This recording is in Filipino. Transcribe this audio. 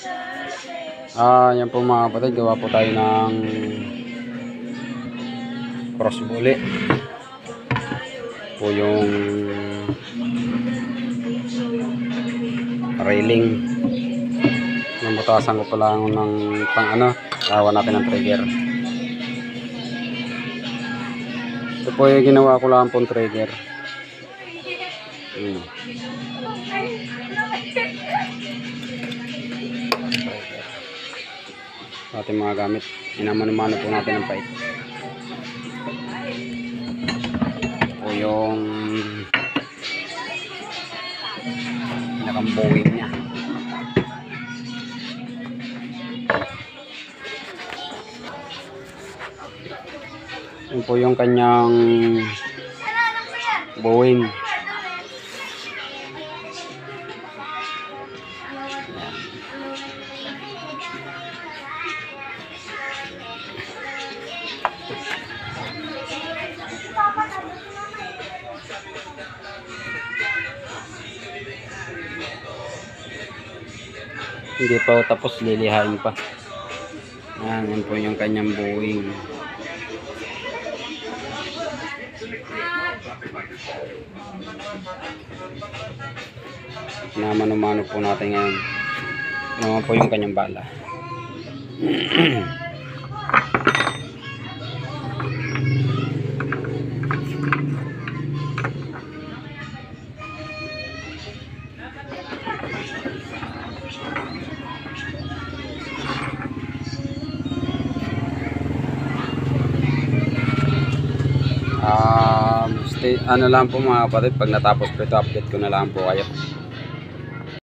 Yan po mga kapatid, gawa po tayo ng cross bully. Po yung railing. Namutasan ko pa lang ng gawa natin ng trigger. Ito po yung ginawa ko lang pong trigger. Ating mga gamit, inamano-mano po natin ang pipe. O yung pinakambowing niya. Yun po yung kanyang bowing. Hindi pa tapos, lilihain pa. Yan po yung kanyang bowing. Namano-mano po natin ngayon. Naman po yung kanyang bala. Ano lang po mga kapatid, pag natapos po ito, update ko na lang po kayo.